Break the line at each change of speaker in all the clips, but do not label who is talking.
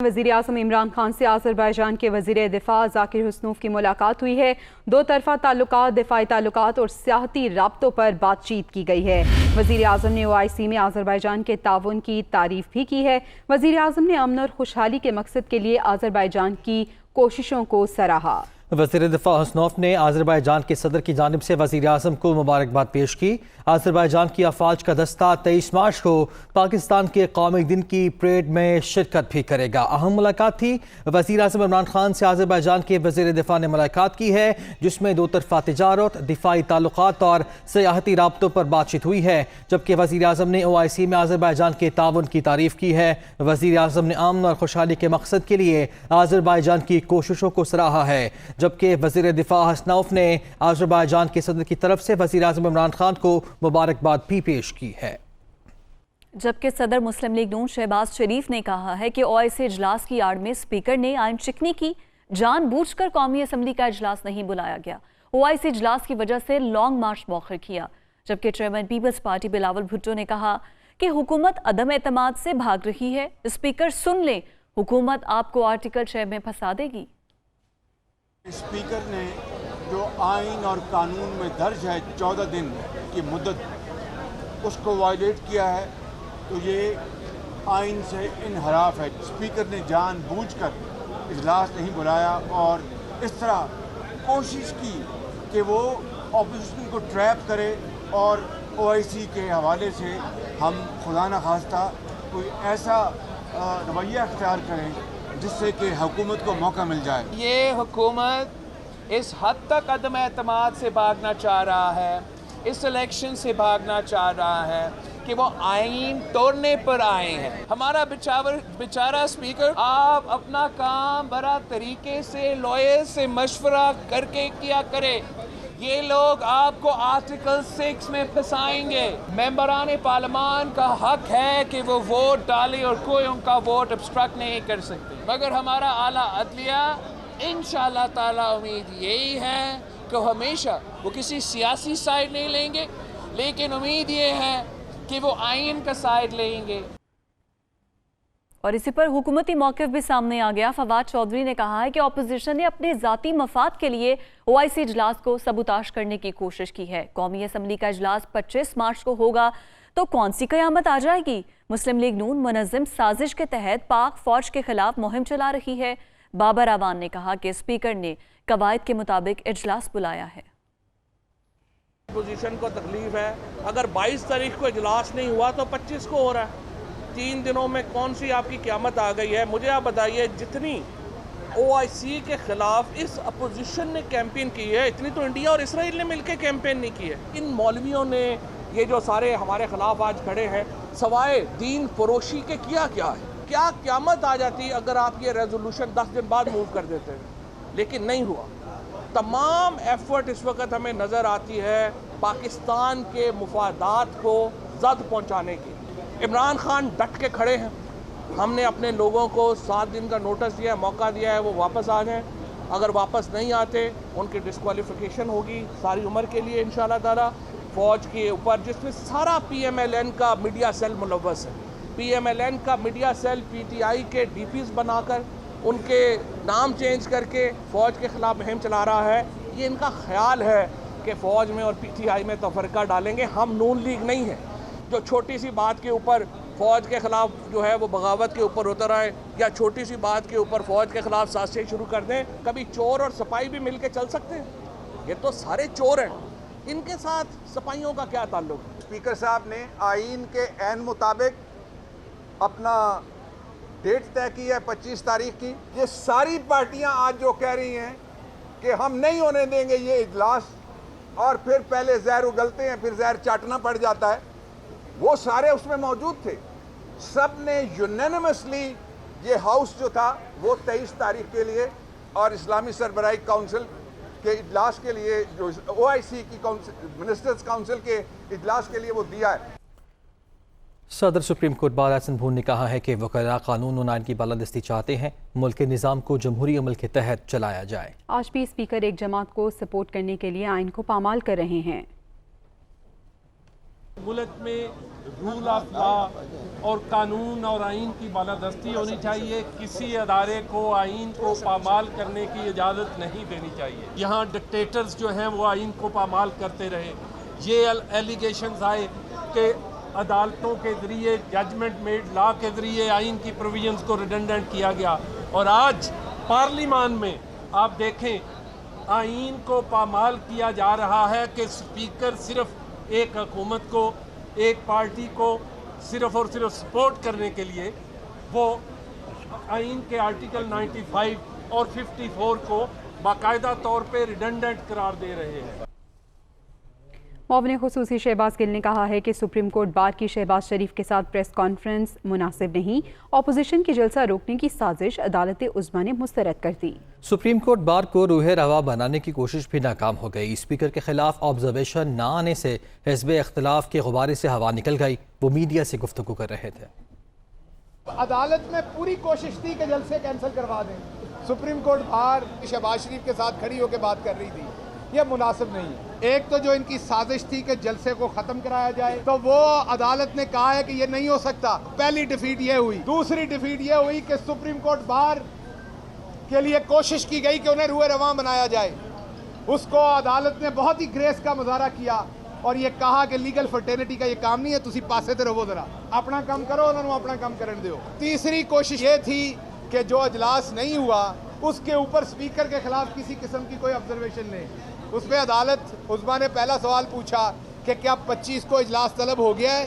وزیر اعظم عمران خان سے آذربائیجان کے وزیر دفاع ذاکر حسنوف کی ملاقات ہوئی ہے۔ دو طرفہ تعلقات، دفاعی تعلقات اور سیاحتی رابطوں پر بات چیت کی گئی ہے۔ وزیر اعظم نے OIC میں آذربائیجان کے تعاون کی تعریف بھی کی ہے۔ وزیر اعظم نے امن اور خوشحالی کے مقصد کے لیے آذربائیجان کی کوششوں کو سراہا۔
وزیر دفاع حسنوف نے آذربائیجان کے صدر کی جانب سے وزیر اعظم کو مبارکباد پیش کی۔ آذربائیجان کی افواج کا دستہ 23 مارچ کو پاکستان کے قومی دن کی پریڈ میں شرکت بھی کرے گا۔ اہم ملاقات تھی۔ وزیر اعظم عمران خان سے آذربائیجان کے وزیر دفاع نے ملاقات کی ہے، جس میں دو طرفہ تجارت، دفاعی تعلقات اور سیاحتی رابطوں پر بات چیت ہوئی ہے، جبکہ وزیر اعظم نے OIC میں آذربائیجان کے تعاون کی تعریف کی ہے۔ وزیر اعظم نے امن اور خوشحالی کے مقصد کے لیے آذربائیجان کی کوششوں کو سراہا ہے، جبکہ وزیر دفاع حسنوف نے آذربائیجان کے صدر کی طرف سے وزیر اعظم عمران خان کو مبارکباد بھی پیش کی ہے۔
جبکہ صدر مسلم لیگ نون شہباز شریف نے کہا ہے کہ OIC اجلاس کی آڑ میں اسپیکر نے آئین شکنی کی، جان بوجھ کر قومی اسمبلی کا اجلاس نہیں بلایا گیا۔ OIC اجلاس کی وجہ سے لانگ مارچ مؤخر کیا، جبکہ چیئرمین پیپلز پارٹی بلاول بھٹو نے کہا کہ حکومت عدم اعتماد سے بھاگ رہی ہے۔ اسپیکر سن لیں، حکومت آپ کو آرٹیکل 6 میں پھنسا دے گی۔
اسپیکر نے جو آئین اور قانون میں درج ہے 14 دن کی مدت، اس کو وائلیٹ کیا ہے، تو یہ آئین سے انحراف ہے۔ اسپیکر نے جان بوجھ کر اجلاس نہیں بلایا اور اس طرح کوشش کی کہ وہ اپوزیشن کو ٹریپ کرے، اور OIC کے حوالے سے ہم خدا نخواستہ کوئی ایسا رویہ اختیار کریں جس سے کہ حکومت کو موقع مل جائے۔
یہ حکومت اس حد تک عدم اعتماد سے بھاگنا چاہ رہا ہے، اس الیکشن سے بھاگنا چاہ رہا ہے کہ وہ آئین توڑنے پر آئے ہیں۔ ہمارا بیچارہ اسپیکر، آپ اپنا کام بڑا طریقے سے لوئر سے مشورہ کر کے کیا کرے۔ یہ لوگ آپ کو آرٹیکل 6 میں پھنسائیں گے۔ ممبران پارلیمان کا حق ہے کہ وہ ووٹ ڈالیں اور کوئی ان کا ووٹ ابسٹرکٹ نہیں کر سکتے، مگر ہمارا اعلیٰ عدلیہ انشاءاللہ تعالی امید یہی ہے کہ ہمیشہ وہ کسی سیاسی سائیڈ نہیں لیں گے، لیکن امید یہ ہے کہ وہ آئین کا سائیڈ لیں گے۔
اور اسی پر حکومتی موقف بھی سامنے آ گیا۔ فواد چودھری نے کہا ہے کہ اپوزیشن نے اپنے ذاتی مفاد کے لیے OIC اجلاس کو سبوتاش کرنے کی کوشش کی ہے۔ قومی اسمبلی کا اجلاس 25 مارچ کو ہوگا تو کون سی قیامت آ جائے گی؟ مسلم لیگ نون منظم سازش کے تحت پاک فوج کے خلاف مہم چلا رہی ہے۔ بابر اعوان نے کہا کہ اسپیکر نے قواعد کے مطابق اجلاس بلایا ہے۔
اپوزیشن کو تکلیف ہے، اگر 22 تاریخ کو اجلاس نہیں ہوا تو 25 کو ہو رہا ہے۔ 3 دنوں میں کون سی آپ کی قیامت آ گئی ہے؟ مجھے آپ بتائیے، جتنی OIC کے خلاف اس اپوزیشن نے کیمپین کی ہے، اتنی تو انڈیا اور اسرائیل نے مل کے کیمپین نہیں کی ہے۔ ان مولویوں نے یہ جو سارے ہمارے خلاف آج کھڑے ہیں، سوائے دین فروشی کے کیا ہے؟ کیا قیامت آ جاتی اگر آپ یہ ریزولوشن 10 دن بعد موو کر دیتے ہیں؟ لیکن نہیں ہوا۔ تمام ایفرٹ اس وقت ہمیں نظر آتی ہے پاکستان کے مفادات کو زد پہنچانے کی۔ عمران خان ڈٹ کے کھڑے ہیں۔ ہم نے اپنے لوگوں کو 7 دن کا نوٹس دیا ہے، موقع دیا ہے، وہ واپس آ جائیں۔ اگر واپس نہیں آتے ان کی ڈسکوالیفیکیشن ہوگی ساری عمر کے لیے انشاءاللہ تعالی۔ فوج کے اوپر جس میں سارا PMLN کا میڈیا سیل ملوث ہے، PMLN کا میڈیا سیل PTI کے DPs بنا کر ان کے نام چینج کر کے فوج کے خلاف مہم چلا رہا ہے۔ یہ ان کا خیال ہے کہ فوج میں اور PTI میں تفرقہ ڈالیں گے۔ ہم نون لیگ نہیں ہیں جو چھوٹی سی بات کے اوپر فوج کے خلاف جو ہے وہ بغاوت کے اوپر اتر آئے، یا چھوٹی سی بات کے اوپر فوج کے خلاف سازشیں شروع کر دیں۔ کبھی چور اور سپاہی بھی مل کے چل سکتے ہیں؟ یہ تو سارے چور ہیں، ان کے ساتھ سپاہیوں کا کیا تعلق ہے؟
اسپیکر صاحب نے آئین کے عین مطابق اپنا ڈیٹ طے کی ہے 25 تاریخ کی۔ یہ ساری پارٹیاں آج جو کہہ رہی ہیں کہ ہم نہیں ہونے دیں گے یہ اجلاس، اور پھر پہلے زہر اگلتے ہیں پھر زہر چاٹنا پڑ جاتا ہے، وہ سارے اس میں موجود تھے۔ سب نے یونینیمسلی یہ ہاؤس جو تھا وہ 23 تاریخ کے لیے اور اسلامی سربراہی کونسل کے اجلاس کے لیے، جو OIC کی منسٹرز کونسل کے اجلاس کے لیے وہ دیا ہے۔
صدر سپریم کورٹ بار احسن بھون نے کہا ہے کہ وکلاء قانون و آئین کی بالادستی چاہتے ہیں، ملک کے نظام کو جمہوری عمل کے تحت چلایا جائے۔
آج بھی اسپیکر ایک جماعت کو سپورٹ کرنے کے لیے آئین کو پامال کر رہے ہیں۔
मुल्क में रूल ऑफ लॉ और कानून और आइन की बालादस्ती होनी चाहिए। किसी अदारे को आइन को पामाल करने की इजाज़त नहीं देनी चाहिए। यहाँ डिक्टेटर्स जो हैं वो आइन को पामाल करते रहे। ये एलिगेशंस आए कि अदालतों के ज़रिए जजमेंट मेड लॉ के ज़रिए आइन की प्रोविजंस को रिडंडेंट किया गया, और आज पार्लिमान में आप देखें आइन को पामाल किया जा रहा है कि स्पीकर सिर्फ एक हुकूमत को, एक पार्टी को सिर्फ और सिर्फ सपोर्ट करने के लिए वो आइन के आर्टिकल 95 और 54 को बाकायदा तौर पे रिडंडेंट करार दे रहे हैं।
मुआविन खुसूसी शहबाज गिल ने कहा है कि सुप्रीम कोर्ट बार की शहबाज शरीफ के साथ प्रेस कॉन्फ्रेंस मुनासिब नहीं। अपोजिशन की जलसा रोकने की साजिश अदालत उज़्मा ने मुस्तरद कर दी।
सुप्रीम कोर्ट बार को रूह रवा बनाने की कोशिश भी नाकाम हो गई। स्पीकर के खिलाफ ऑब्जर्वेशन न आने से हिज़्ब इख्तिलाफ के गुब्बारे से हवा निकल गई। वो मीडिया से गुफ्तगू कर रहे थे।
अदालत में पूरी कोशिश थी कि जलसे कैंसिल करवा दें। सुप्रीम कोर्ट बार शहबाज शरीफ के साथ खड़ी होकर बात कर रही थी, ये मुनासिब नहीं है। एक तो जो इनकी साजिश थी कि जलसे को ख़त्म कराया जाए, तो वो अदालत ने कहा है कि ये नहीं हो सकता। पहली डिफीट ये हुई। दूसरी डिफीट ये हुई कि सुप्रीम कोर्ट बार के लिए कोशिश की गई कि उन्हें रूह रवां बनाया जाए। उसको अदालत ने बहुत ही ग्रेस का मुजाहरा किया और ये कहा कि लीगल फर्टेनिटी का ये काम नहीं है, तुसी पासे ते रहो, जरा अपना काम करो, उन्होंने अपना काम करने दो। तीसरी कोशिश ये थी कि जो अजलास नहीं हुआ उसके ऊपर स्पीकर के खिलाफ किसी किस्म की कोई ऑब्जर्वेशन नहीं। उस पर अदालत उज़्मा ने पहला सवाल पूछा कि क्या 25 को इजलास तलब हो गया है,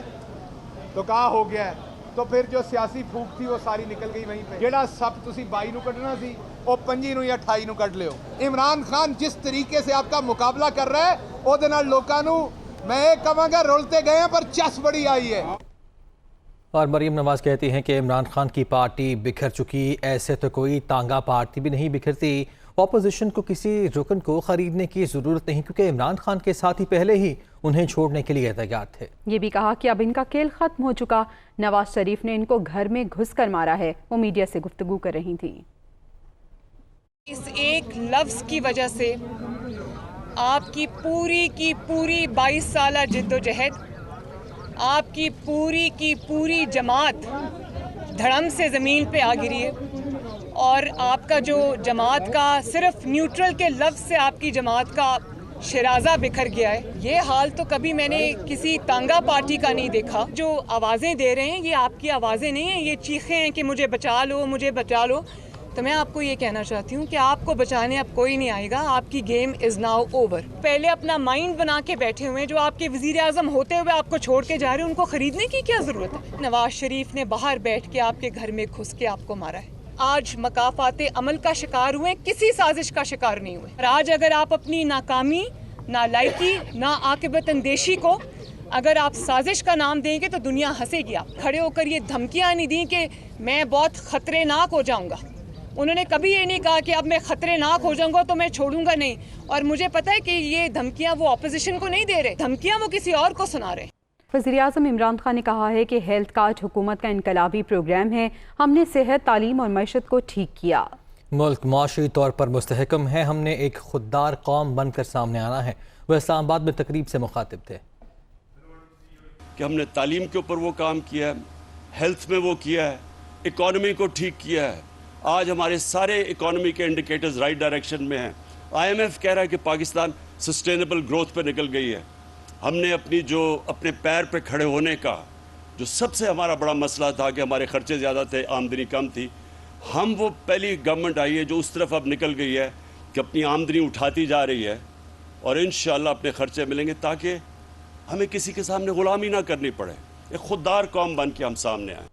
तो कहा हो गया है। तो फिर जो सियासी फूक थी वो सारी निकल गई वहीं पे। जेड़ा सब तुसी 22 ਨੂੰ ਕੱਢਣਾ ਸੀ ਉਹ 25 ਨੂੰ ਜਾਂ 28 ਨੂੰ ਕੱਢ ਲਿਓ। इमरान खान जिस तरीके से आपका मुकाबला कर रहा है ਉਹਦੇ ਨਾਲ ਲੋਕਾਂ ਨੂੰ मैं ये कहांगा रुलते गए हैं पर चस बड़ी आई है।
और मरीम नवाज कहती हैं कि इमरान खान की पार्टी बिखर चुकी, ऐसे तो कोई तांगा पार्टी भी नहीं बिखरती। अपोजिशन को किसी रुकन को खरीदने की ज़रूरत नहीं, क्योंकि इमरान खान के साथी पहले ही उन्हें छोड़ने के लिए तैयार थे।
ये भी कहा कि अब इनका खेल खत्म हो चुका। नवाज शरीफ ने इनको घर में घुस कर मारा है। वो मीडिया से गुफ्तगू कर रही थी।
इस एक लफ्ज़ की वजह से आपकी पूरी की पूरी 22 साल जिद्दोजहद, आपकी पूरी की पूरी जमात धड़म से ज़मीन पे आ गिरी है। और आपका जो जमात का सिर्फ न्यूट्रल के लफ्ज़ से आपकी जमात का शराजा बिखर गया है। ये हाल तो कभी मैंने किसी तांगा पार्टी का नहीं देखा। जो आवाज़ें दे रहे हैं ये आपकी आवाज़ें नहीं हैं, ये चीखें हैं कि मुझे बचा लो, मुझे बचा लो। तो मैं आपको ये कहना चाहती हूँ कि आपको बचाने अब कोई नहीं आएगा। आपकी गेम इज़ नाउ ओवर। पहले अपना माइंड बना के बैठे हुए हैं, जो आपके वज़ीर आज़म होते हुए आपको छोड़ के जा रहे हैं, उनको ख़रीदने की क्या ज़रूरत है। नवाज शरीफ ने बाहर बैठ के आपके घर में घुस के आपको मारा है। आज मकाफाते अमल का शिकार हुए, किसी साजिश का शिकार नहीं हुए। और आज अगर आप अपनी नाकामी, नालायकी, ना आकिबत अंदेशी को अगर आप साजिश का नाम देंगे तो दुनिया हंसेगी। आप खड़े होकर ये धमकियाँ नहीं दी कि मैं बहुत ख़तरनाक हो जाऊँगा। उन्होंने कभी ये नहीं कहा कि अब मैं ख़तरनाक हो जाऊँगा तो मैं छोड़ूंगा नहीं। और मुझे पता है कि ये धमकियाँ वो अपोजिशन को नहीं दे रहे, धमकियाँ वो किसी और को सुना रहे।
वज़ीर-ए-आज़म इमरान खान ने कहा है कि हेल्थ कार्ड हुकूमत का इनकलाबी प्रोग्राम है। हमने सेहत, तालीम और मईशत को ठीक किया।
मुल्क माशी तौर पर मुस्तहकम है। हमने एक खुददार कौम बनकर सामने आना है। वह इस्लामाबाद में तकरीब से मुखातिब थे।
कि हमने तालीम के ऊपर वो काम किया है, हेल्थ में वो किया है, इकॉनमी को ठीक किया है। आज हमारे सारे इकॉनमी के इंडिकेटर्स राइट डायरेक्शन में हैं। IMF कह रहा है कि पाकिस्तान सस्टेनेबल ग्रोथ पे निकल गई है। हमने अपने पैर पे खड़े होने का जो सबसे हमारा बड़ा मसला था कि हमारे खर्चे ज़्यादा थे, आमदनी कम थी, हम वो पहली गवर्नमेंट आई है जो उस तरफ अब निकल गई है कि अपनी आमदनी उठाती जा रही है और इंशाअल्लाह अपने खर्चे मिलेंगे ताकि हमें किसी के सामने गुलामी ना करनी पड़े। एक खुददार कौम बन के हम सामने आए।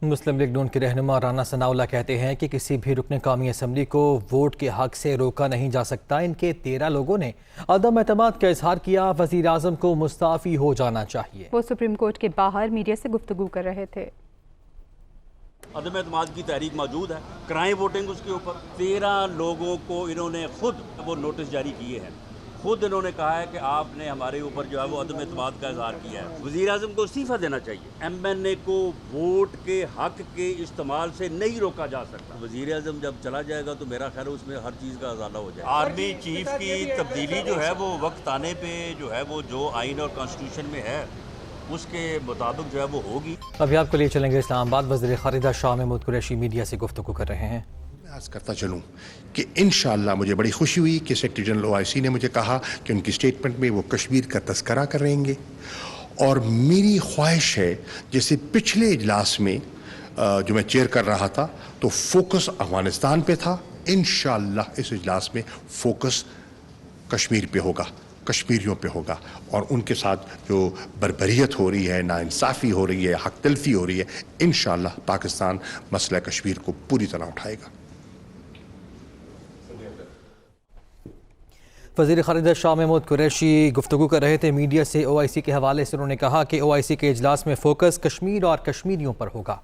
मुस्लिम लीग नून के रहनुमा राना सनाउल्लाह कहते हैं कि किसी भी रुकन कौमी असम्बली को वोट के हक से रोका नहीं जा सकता। इनके 13 लोगों ने अदम एतमाद का इजहार किया। वज़ीर आज़म को मुस्ताफ़ी हो जाना चाहिए।
वो सुप्रीम कोर्ट के बाहर मीडिया से गुफ्तगू कर रहे थे।
अदम एतमाद की तहरीक मौजूद है, कराएं वोटिंग उसके ऊपर। 13 लोगों को इन्होंने खुद वो नोटिस जारी किए हैं खुद इन्होंने कहा है कि आपने हमारे ऊपर जो है वो अदम एतमाद का इजहार किया है। वज़ीर आज़म को इस्तीफ़ा देना चाहिए। MNA को वोट के हक के इस्तेमाल से नहीं रोका जा सकता। वज़ीर आज़म जब चला जाएगा तो मेरा ख्याल है उसमें हर चीज़ का अजाला हो जाएगा। आर्मी चीफ की तब्दीली जो है वो वक्त आने पे जो है वो जो आइन और कॉन्स्टिट्यूशन में है उसके मुताबिक जो है वो होगी।
अभी आपको लिए चलेंगे इस्लामाबाद। वज़ीर ख़ारिजा शाह महमूद कुरैशी मीडिया से गुफ्तगू कर रहे हैं।
अर्ज़ करता चलूँ कि इंशाअल्लाह मुझे बड़ी खुशी हुई कि सेक्रेटरी जनरल OIC ने मुझे कहा कि उनकी स्टेटमेंट में वो कश्मीर का तस्करा करेंगे, और मेरी ख्वाहिश है जैसे पिछले इजलास में जो मैं चेयर कर रहा था तो फोकस अफगानिस्तान पे था, इंशाअल्लाह इस इजलास में फोकस कश्मीर पे होगा, कश्मीरियों पे होगा, और उनके साथ जो बर्बरियत हो रही है, नाइंसाफ़ी हो रही है, हक तलफी हो रही है, इंशाअल्लाह पाकिस्तान मसला कश्मीर को पूरी तरह उठाएगा।
वज़ीर ख़ारिजा शाह महमूद कुरैशी गुफ्तगू कर रहे थे मीडिया से। OIC के हवाले से उन्होंने कहा कि OIC के इजलास में फोकस कश्मीर और कश्मीरियों पर होगा।